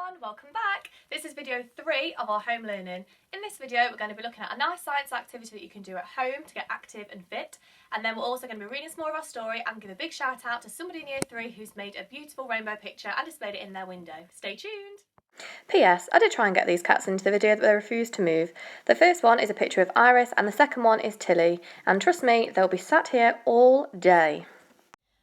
everyone, welcome back. This is video 3 of our home learning. In this video we're going to be looking at a nice science activity that you can do at home to get active and fit, and then we're also going to be reading some more of our story and give a big shout out to somebody in year 3 who's made a beautiful rainbow picture and displayed it in their window. Stay tuned. P.S. I did try and get these cats into the video but they refused to move. The first one is a picture of Iris and the second one is Tilly, and trust me, they'll be sat here all day.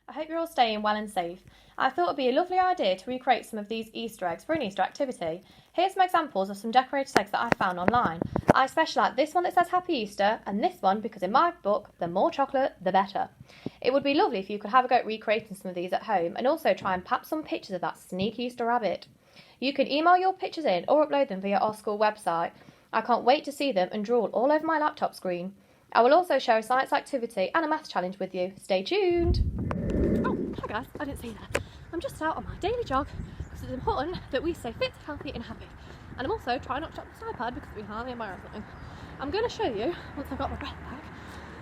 I hope you're all staying well and safe. I thought it would be a lovely idea to recreate some of these Easter eggs for an Easter activity. Here's some examples of some decorated eggs that I found online. I especially like this one that says Happy Easter and this one because in my book, the more chocolate, the better. It would be lovely if you could have a go at recreating some of these at home and also try and pap some pictures of that sneaky Easter rabbit. You can email your pictures in or upload them via our school website. I can't wait to see them and drool all over my laptop screen. I will also share a science activity and a maths challenge with you. Stay tuned. Oh, hi guys, I didn't see that. I'm just out on my daily jog because it's important that we stay fit, healthy and happy. And I'm also trying not to drop this iPad because we hardly admire something. I'm going to show you, once I've got my breath back,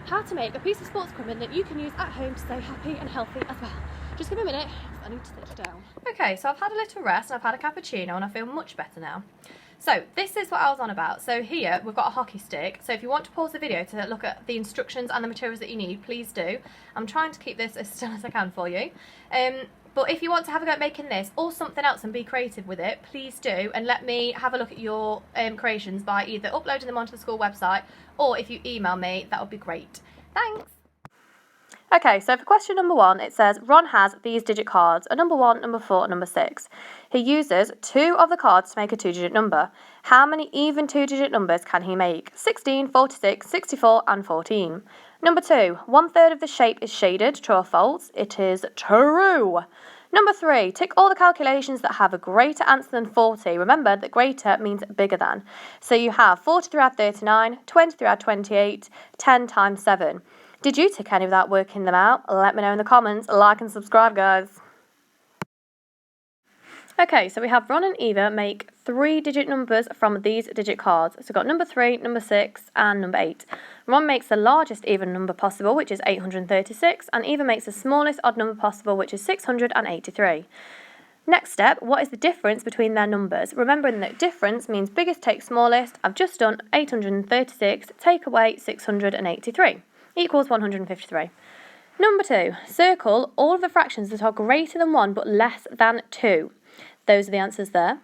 how to make a piece of sports equipment that you can use at home to stay happy and healthy as well. Just give me a minute, I need to sit down. Okay, so I've had a little rest and I've had a cappuccino and I feel much better now. So this is what I was on about. So here we've got a hockey stick. So if you want to pause the video to look at the instructions and the materials that you need, please do. I'm trying to keep this as still as I can for you. But if you want to have a go at making this or something else and be creative with it, please do, and let me have a look at your creations by either uploading them onto the school website or if you email me, that would be great. Thanks! Okay, so for question number 1, it says Ron has these digit cards, a number 1, number 4, and number 6. He uses 2 of the cards to make a 2-digit number. How many even 2-digit numbers can he make? 16, 46, 64, and 14. Number 2, 1/3 of the shape is shaded, true or false? It is true. Number 3, tick all the calculations that have a greater answer than 40. Remember that greater means bigger than. So you have 43 add 39, 23 add 28, 10 times 7. Did you tick any without working them out? Let me know in the comments. Like and subscribe, guys. Okay, so we have Ron and Eva make 3-digit numbers from these digit cards. So we've got number 3, number 6, and number 8. Ron makes the largest even number possible, which is 836, and Eva makes the smallest odd number possible, which is 683. Next step, what is the difference between their numbers? Remembering that difference means biggest take smallest. I've just done 836, take away 683. Equals 153. Number 2, circle all of the fractions that are greater than 1 but less than 2. Those are the answers there.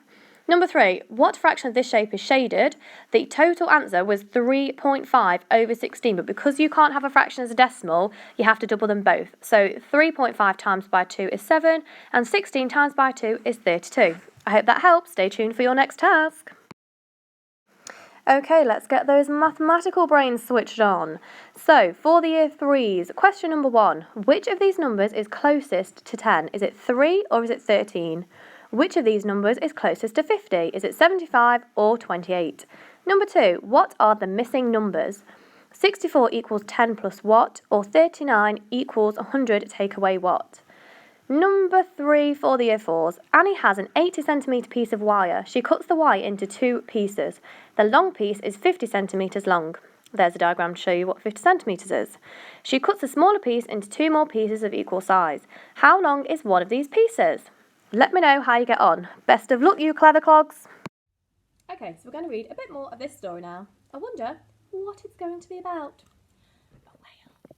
Number 3, what fraction of this shape is shaded? The total answer was 3.5 over 16, but because you can't have a fraction as a decimal, you have to double them both. So 3.5 times by 2 is 7, and 16 times by 2 is 32. I hope that helps. Stay tuned for your next task. Okay, let's get those mathematical brains switched on. So, for the year 3s, question number 1. Which of these numbers is closest to 10? Is it 3 or is it 13? Which of these numbers is closest to 50? Is it 75 or 28? Number 2. What are the missing numbers? 64 equals 10 plus what? Or 39 equals 100 take away what? Number 3 for the year 4s. Annie has an 80 centimetre piece of wire. She cuts the wire into 2 pieces. The long piece is 50 centimetres long. There's a diagram to show you what 50 centimetres is. She cuts the smaller piece into 2 more pieces of equal size. How long is one of these pieces? Let me know how you get on. Best of luck, you clever clogs. Okay, so we're going to read a bit more of this story now. I wonder what it's going to be about.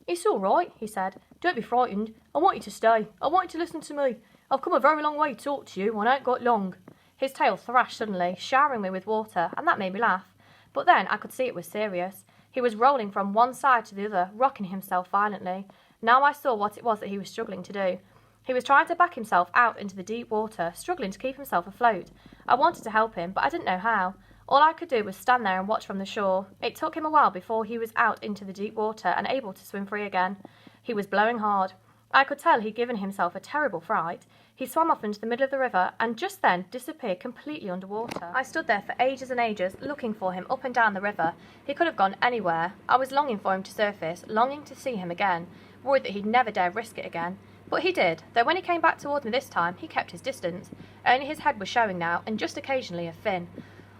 It's all right, he said. Don't be frightened. I want you to stay. I want you to listen to me. I've come a very long way to talk to you, and I ain't got long. His tail thrashed suddenly, showering me with water, and that made me laugh. But then I could see it was serious. He was rolling from one side to the other, rocking himself violently. Now I saw what it was that he was struggling to do. He was trying to back himself out into the deep water, struggling to keep himself afloat. I wanted to help him, but I didn't know how. All I could do was stand there and watch from the shore. It took him a while before he was out into the deep water and able to swim free again. He was blowing hard. I could tell he'd given himself a terrible fright. He swam off into the middle of the river and just then disappeared completely underwater. I stood there for ages and ages, looking for him up and down the river. He could have gone anywhere. I was longing for him to surface, longing to see him again, worried that he'd never dare risk it again. But he did, though when he came back towards me this time, he kept his distance. Only his head was showing now, and just occasionally a fin.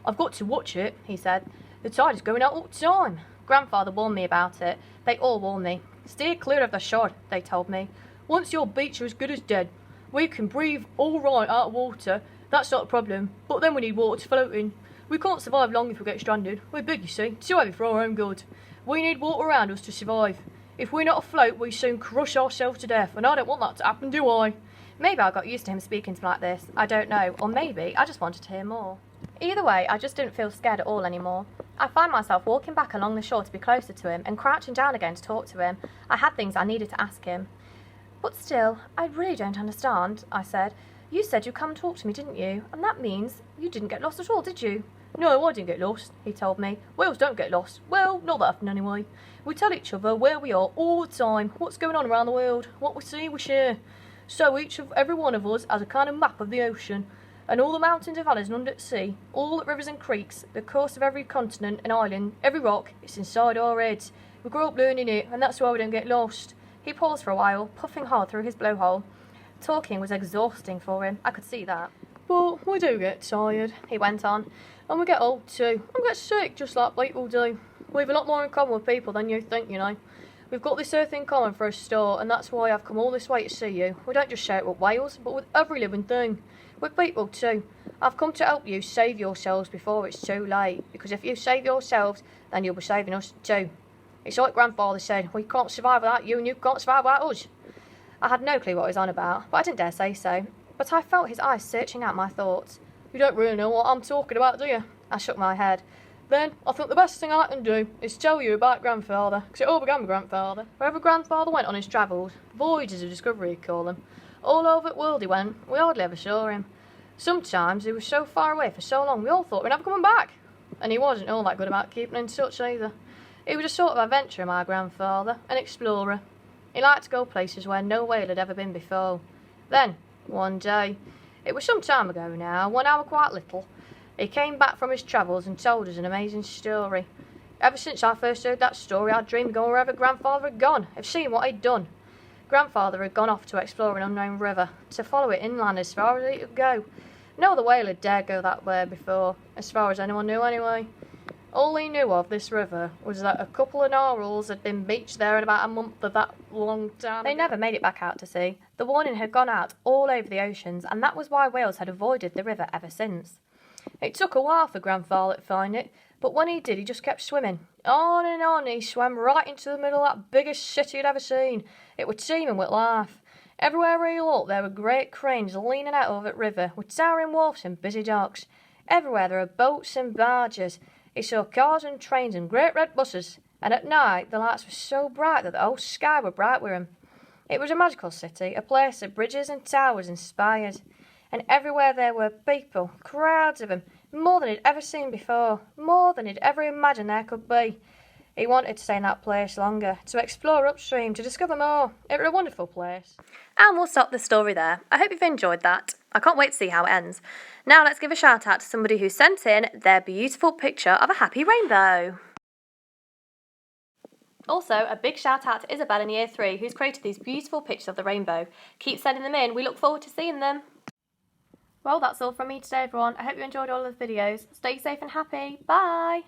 I've got to watch it, he said. The tide is going out all the time. Grandfather warned me about it. They all warned me. Steer clear of the shore, they told me. Once your beats are as good as dead. We can breathe all right out of water, That's not a problem. But then we need water to float in. We can't survive long if we get stranded. We're big, you see, too heavy for our own good. We need water around us to survive. If we're not afloat, we soon crush ourselves to death, and I don't want that to happen, do I? Maybe I got used to him speaking to me like this, I don't know, or maybe I just wanted to hear more. Either way, I just didn't feel scared at all anymore. I find myself walking back along the shore to be closer to him and crouching down again to talk to him. I had things I needed to ask him. But still, I really don't understand, I said. You said you'd come talk to me, didn't you? And that means you didn't get lost at all, did you? No, I didn't get lost, he told me. Whales don't get lost. Well, not that often anyway. We tell each other where we are all the time, what's going on around the world, what we see, we share. So every one of us has a kind of map of the ocean, and all the mountains and valleys and under the sea, all the rivers and creeks, the coast of every continent and island, every rock, it's inside our heads. We grow up learning it, and that's why we don't get lost. He paused for a while, puffing hard through his blowhole. Talking was exhausting for him, I could see that. But we do get tired, he went on, and we get old too, and get sick just like people do. We've a lot more in common with people than you think, you know. We've got this earth in common for a start, and that's why I've come all this way to see you. We don't just share it with whales, but with every living thing. With people too. I've come to help you save yourselves before it's too late, because if you save yourselves, then you'll be saving us too. It's like Grandfather said, we can't survive without you, and you can't survive without us. I had no clue what he was on about, but I didn't dare say so. But I felt his eyes searching out my thoughts. You don't really know what I'm talking about, do you? I shook my head. Then, I think the best thing I can do is tell you about Grandfather, because it all began with Grandfather. Wherever Grandfather went on his travels, voyages of discovery he'd call them, all over the world he went, we hardly ever saw him. Sometimes he was so far away for so long we all thought we'd never coming back. And he wasn't all that good about keeping in touch either. He was a sort of adventurer, my grandfather, an explorer. He liked to go places where no whale had ever been before. Then, one day, it was some time ago now, when I was quite little, he came back from his travels and told us an amazing story. Ever since I first heard that story, I dreamed of going wherever Grandfather had gone, of seeing what he'd done. Grandfather had gone off to explore an unknown river, to follow it inland as far as he could go. No other whale had dared go that way before, as far as anyone knew anyway. All he knew of this river was that a couple of narwhals had been beached there in about a month of that long time They ago. never made it back out to sea. The warning had gone out all over the oceans, and that was why whales had avoided the river ever since. It took a while for Grandfather to find it, but when he did, he just kept swimming. On and on he swam right into the middle of that biggest city he'd ever seen. It was teeming with life. Everywhere he looked, there were great cranes leaning out over the river, with towering wharfs and busy docks. Everywhere there were boats and barges. He saw cars and trains and great red buses, and at night the lights were so bright that the whole sky were bright with them. It was a magical city, a place of bridges and towers and spires, and everywhere there were people, crowds of them, more than he'd ever seen before, more than he'd ever imagined there could be. He wanted to stay in that place longer, to explore upstream, to discover more. It was a wonderful place. And we'll stop the story there. I hope you've enjoyed that. I can't wait to see how it ends. Now let's give a shout out to somebody who sent in their beautiful picture of a happy rainbow. Also, a big shout out to Isabel in Year 3 who's created these beautiful pictures of the rainbow. Keep sending them in, we look forward to seeing them. Well, that's all from me today everyone. I hope you enjoyed all of the videos. Stay safe and happy. Bye!